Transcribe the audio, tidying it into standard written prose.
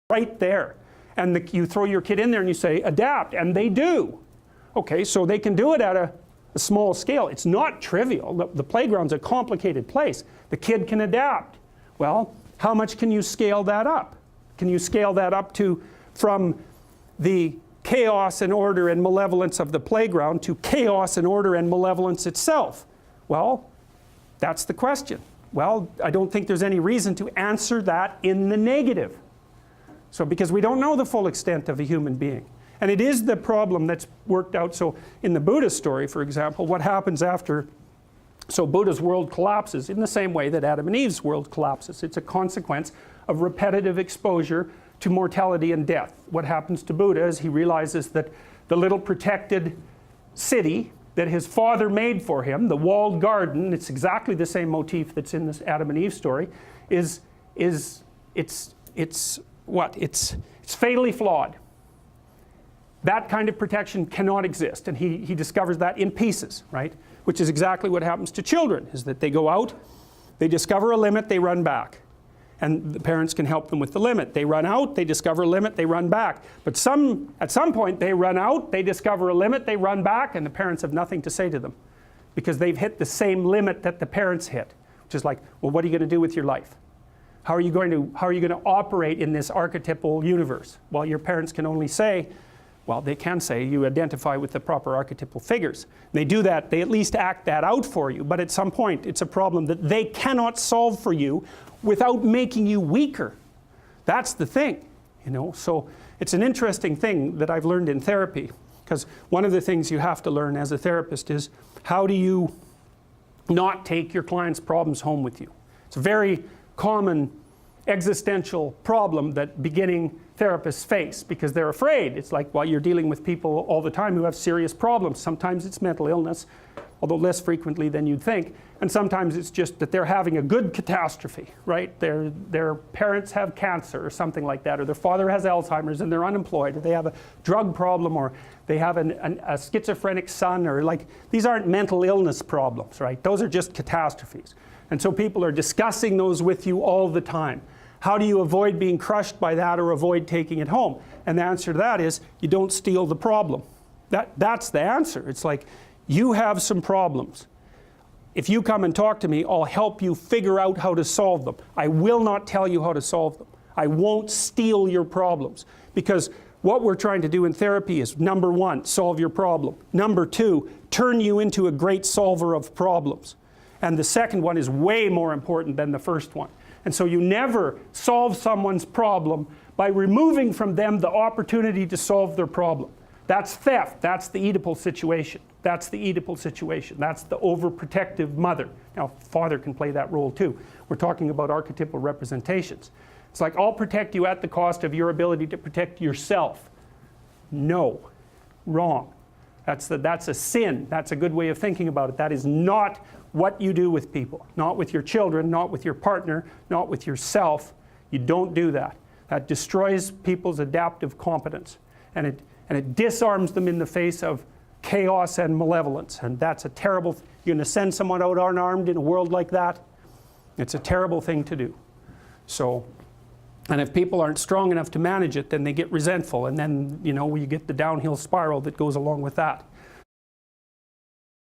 right there. And you throw your kid in there and you say, adapt, and they do. Okay, so they can do it at a small scale. It's not trivial. The playground's a complicated place. The kid can adapt. Well, how much can you scale that up? Can you scale that up to from the chaos and order and malevolence of the playground to chaos and order and malevolence itself? Well, that's the question. Well, I don't think there's any reason to answer that in the negative. So, because we don't know the full extent of a human being. And it is the problem that's worked out. So in the Buddha story, for example, what happens after, so Buddha's world collapses in the same way that Adam and Eve's world collapses. It's a consequence of repetitive exposure to mortality and death. What happens to Buddha is he realizes that the little protected city that his father made for him, the walled garden, it's exactly the same motif that's in this Adam and Eve story, it's fatally flawed. That kind of protection cannot exist, and he discovers that in pieces, right? Which is exactly what happens to children, is that they go out, they discover a limit, they run back. And the parents can help them with the limit. They run out, they discover a limit, they run back. But at some point they run out, they discover a limit, they run back, and the parents have nothing to say to them. Because they've hit the same limit that the parents hit. Which is like, well, what are you going to do with your life? How are you going to operate in this archetypal universe? Well, your parents can only say, well, they can say you identify with the proper archetypal figures. They do that, they at least act that out for you, but at some point it's a problem that they cannot solve for you without making you weaker. That's the thing, you know. So it's an interesting thing that I've learned in therapy, because one of the things you have to learn as a therapist is how do you not take your client's problems home with you. It's a very common existential problem that beginning therapists face because they're afraid. It's like, well, you're dealing with people all the time who have serious problems. Sometimes it's mental illness, although less frequently than you'd think. And sometimes it's just that they're having a good catastrophe, right? Their parents have cancer or something like that, or their father has Alzheimer's and they're unemployed, or they have a drug problem, or they have a schizophrenic son, or like, these aren't mental illness problems, right? Those are just catastrophes. And so people are discussing those with you all the time. How do you avoid being crushed by that or avoid taking it home? And the answer to that is you don't steal the problem. That's the answer. It's like, you have some problems. If you come and talk to me, I'll help you figure out how to solve them. I will not tell you how to solve them. I won't steal your problems. Because what we're trying to do in therapy is, number one, solve your problem. Number two, turn you into a great solver of problems. And the second one is way more important than the first one. And so you never solve someone's problem by removing from them the opportunity to solve their problem. That's theft. That's the Oedipal situation. That's the Oedipal situation. That's the overprotective mother. Now, father can play that role too. We're talking about archetypal representations. It's like, I'll protect you at the cost of your ability to protect yourself. No. Wrong. That's a sin. That's a good way of thinking about it. That is not what you do with people. Not with your children, not with your partner, not with yourself. You don't do that. That destroys people's adaptive competence. And it disarms them in the face of chaos and malevolence. And that's a terrible thing. You're going to send someone out unarmed in a world like that? It's a terrible thing to do. So, and if people aren't strong enough to manage it, then they get resentful. And then, you know, you get the downhill spiral that goes along with that.